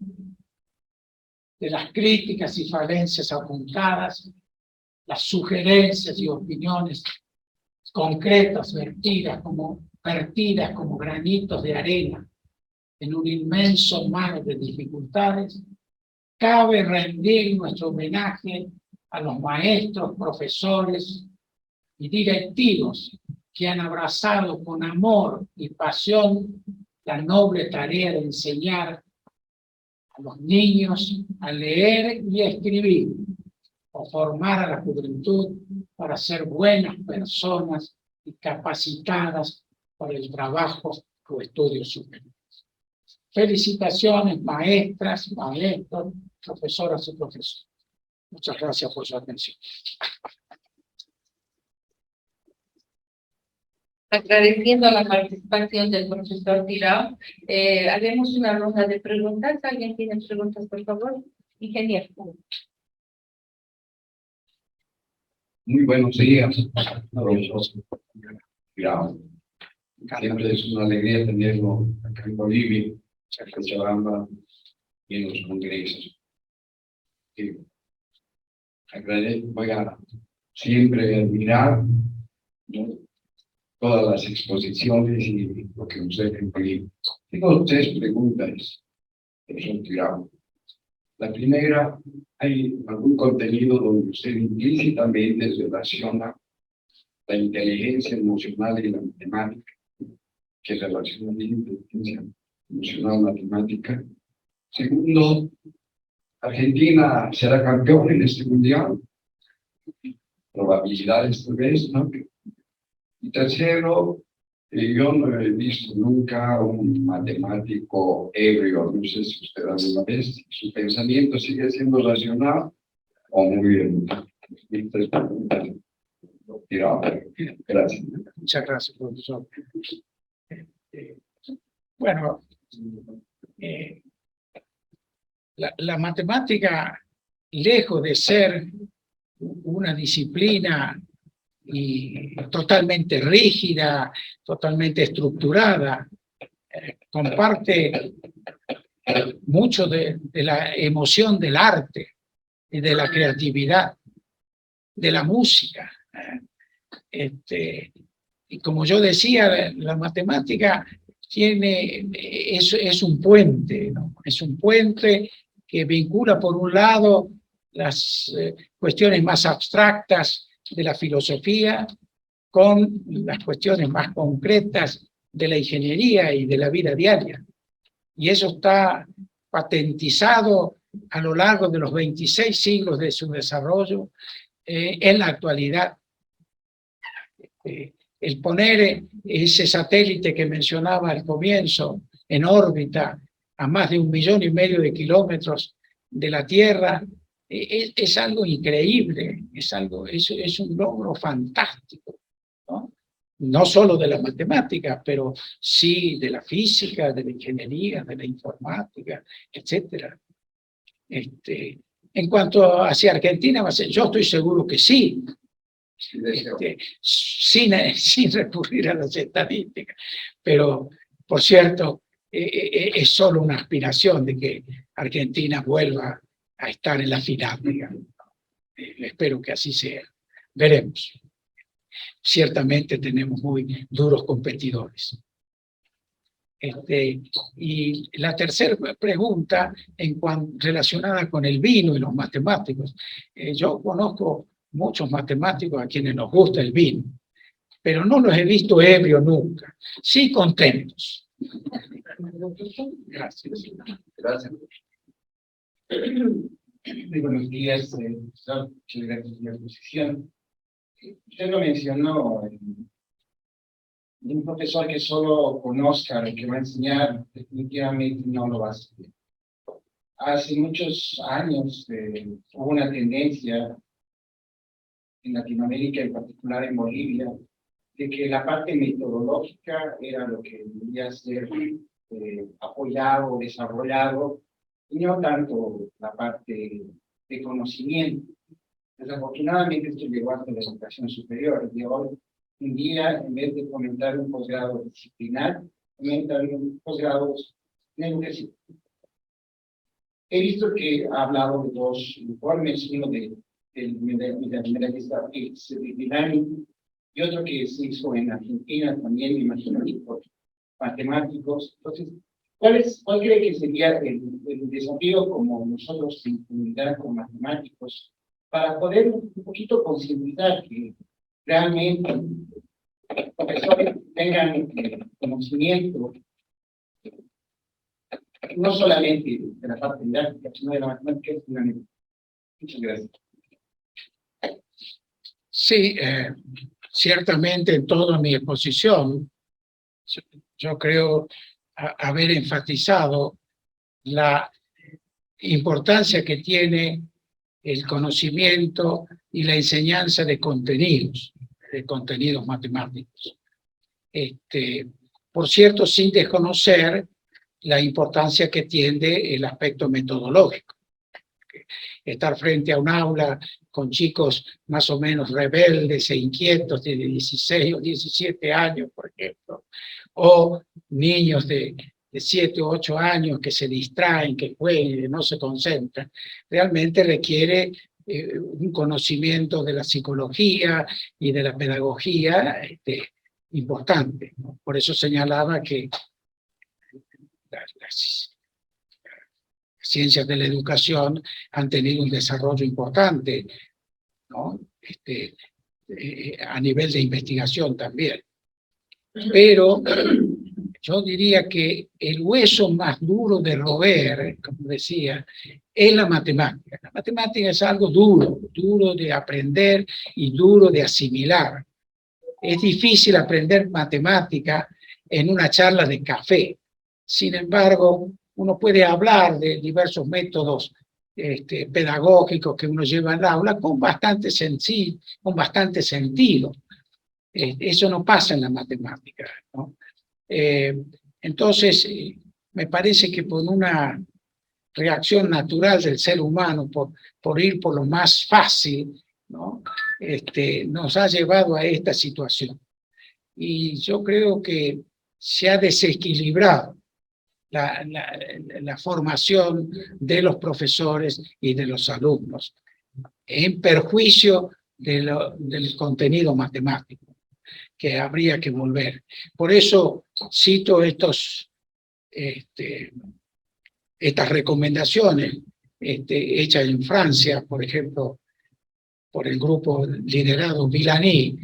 de las críticas y falencias apuntadas, las sugerencias y opiniones concretas vertidas como granitos de arena en un inmenso mar de dificultades, cabe rendir nuestro homenaje a los maestros, profesores y directivos que han abrazado con amor y pasión la noble tarea de enseñar a los niños a leer y a escribir, o formar a la juventud para ser buenas personas y capacitadas para el trabajo o estudios superiores. Felicitaciones, maestras, maestros, profesoras y profesores. Muchas gracias por su atención. Agradeciendo la participación del profesor Tirado, haremos una ronda de preguntas. ¿Alguien tiene preguntas, por favor? Ingeniero. Muy buenos días, profesor Tirado. Siempre es una alegría tenerlo acá en Bolivia, en Cochabamba y en los congresos. Voy a siempre admirar, ¿no?, todas las exposiciones y lo que usted en Bolivia. Tengo 3 preguntas, profesor Tirado. La primera, ¿hay algún contenido donde usted implícitamente relaciona la inteligencia emocional y la matemática, que relaciona la inteligencia emocional matemática? Segundo, ¿Argentina será campeón en este mundial? Probabilidades tal vez, ¿no? Y tercero, Yo no he visto nunca un matemático ebrio, no sé si usted alguna vez, su pensamiento sigue siendo racional o muy bien. Gracias. Muchas gracias, profesor. Bueno, la matemática, lejos de ser una disciplina y totalmente rígida, totalmente estructurada, comparte mucho de la emoción del arte y de la creatividad, de la música. Y como yo decía, la matemática es un puente, ¿no? Es un puente que vincula, por un lado, las cuestiones más abstractas de la filosofía con las cuestiones más concretas de la ingeniería y de la vida diaria. Y eso está patentizado a lo largo de los 26 siglos de su desarrollo en la actualidad. El poner ese satélite que mencionaba al comienzo en órbita a más de 1,5 millones de kilómetros de la Tierra es algo increíble, es un logro fantástico, ¿no? No solo de la matemática, pero sí de la física, de la ingeniería, de la informática, etc. En cuanto hacia Argentina, yo estoy seguro que sí, sin recurrir a las estadísticas, pero por cierto, es solo una aspiración de que Argentina vuelva a estar en la final, digamos. Espero que así sea. Veremos. Ciertamente tenemos muy duros competidores. Y la tercera pregunta relacionada con el vino y los matemáticos. Yo conozco muchos matemáticos a quienes nos gusta el vino, pero no los he visto ebrios nunca, sí contentos. Gracias. Gracias. Muy buenos días, profesor. Muchas gracias por la exposición. Usted lo mencionó, un profesor que solo conozca lo que va a enseñar, definitivamente no lo va a hacer. Hace muchos años hubo una tendencia en Latinoamérica, en particular en Bolivia, de que la parte metodológica era lo que debía ser apoyado, desarrollado, y no tanto la parte de conocimiento. Desafortunadamente esto llegó hasta la educación superior, y hoy en día, en vez de fomentar un posgrado disciplinar, fomentan un posgrado en educación. He visto que ha hablado de 2 informes, uno del medallista Dilani y otro que se hizo en Argentina también, me imagino, por matemáticos. Entonces, ¿cuál cree que sería el desafío como nosotros en comunidad con matemáticos para poder un poquito concientizar que realmente los profesores tengan conocimiento no solamente de la parte didáctica, sino de la matemática? Muchas gracias. Sí, ciertamente en toda mi exposición, yo creo haber enfatizado la importancia que tiene el conocimiento y la enseñanza de contenidos matemáticos. Por cierto, sin desconocer la importancia que tiene el aspecto metodológico. Estar frente a un aula con chicos más o menos rebeldes e inquietos de 16 o 17 años, por ejemplo, o niños de 7 o 8 años que se distraen, que juegan, no se concentran, realmente requiere un conocimiento de la psicología y de la pedagogía importante, ¿no? Por eso señalaba que las ciencias de la educación han tenido un desarrollo importante, ¿no? A nivel de investigación también. Pero yo diría que el hueso más duro de roer, como decía, es la matemática. La matemática es algo duro de aprender y duro de asimilar. Es difícil aprender matemática en una charla de café. Sin embargo, uno puede hablar de diversos métodos pedagógicos que uno lleva al aula con bastante sentido. Eso no pasa en la matemática, ¿no? Entonces, me parece que por una reacción natural del ser humano, por ir por lo más fácil, ¿no? Nos ha llevado a esta situación. Y yo creo que se ha desequilibrado la formación de los profesores y de los alumnos en perjuicio del contenido matemático, que habría que volver. Por eso cito estas recomendaciones hechas en Francia, por ejemplo, por el grupo liderado Villani.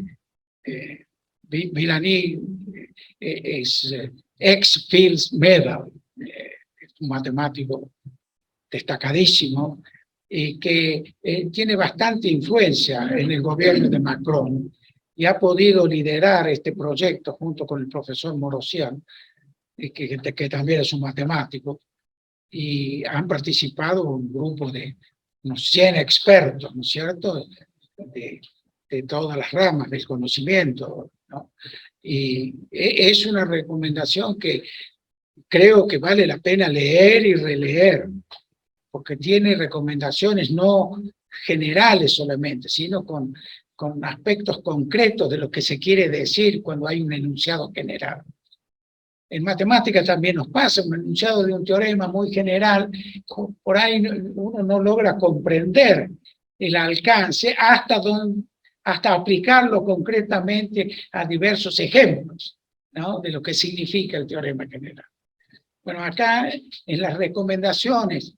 Villani es ex-Fields Medal, es un matemático destacadísimo y que tiene bastante influencia en el gobierno de Macron y ha podido liderar este proyecto junto con el profesor Morosian, que también es un matemático, y han participado un grupo de unos 100 expertos, ¿no es cierto?, de todas las ramas del conocimiento, ¿no? Y es una recomendación que creo que vale la pena leer y releer, porque tiene recomendaciones no generales solamente, sino con aspectos concretos de lo que se quiere decir cuando hay un enunciado general. En matemáticas también nos pasa, un enunciado de un teorema muy general, por ahí uno no logra comprender el alcance hasta aplicarlo concretamente a diversos ejemplos, ¿no?, de lo que significa el teorema general. Bueno, acá en las recomendaciones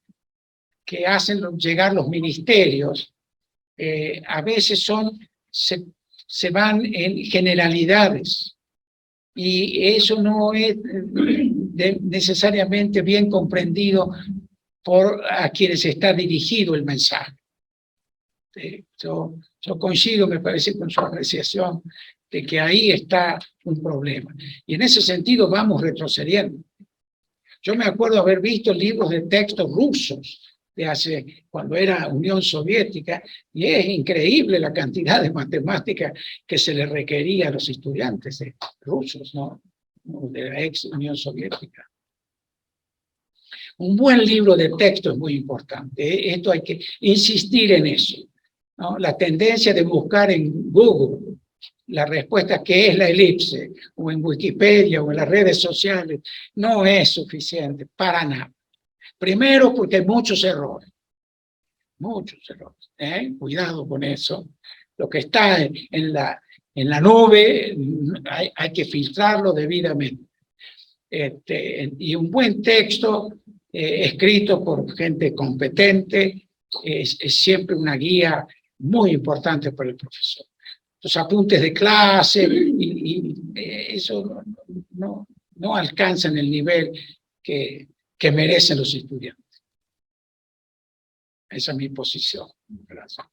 que hacen llegar los ministerios, a veces se van en generalidades, y eso no es necesariamente bien comprendido por a quienes está dirigido el mensaje. Yo coincido, me parece, con su apreciación de que ahí está un problema. Y en ese sentido vamos retrocediendo. Yo me acuerdo haber visto libros de texto rusos cuando era Unión Soviética, y es increíble la cantidad de matemáticas que se le requería a los estudiantes rusos, ¿no?, de la ex Unión Soviética. Un buen libro de texto es muy importante. Esto hay que insistir en eso, ¿no? La tendencia de buscar en Google la respuesta que es la elipse, o en Wikipedia, o en las redes sociales, no es suficiente para nada. Primero, porque hay muchos errores. Cuidado con eso. Lo que está en la nube hay que filtrarlo debidamente. Y un buen texto escrito por gente competente es siempre una guía muy importante para el profesor. Los apuntes de clase, eso no alcanzan el nivel que merecen los estudiantes. Esa es mi posición. Gracias.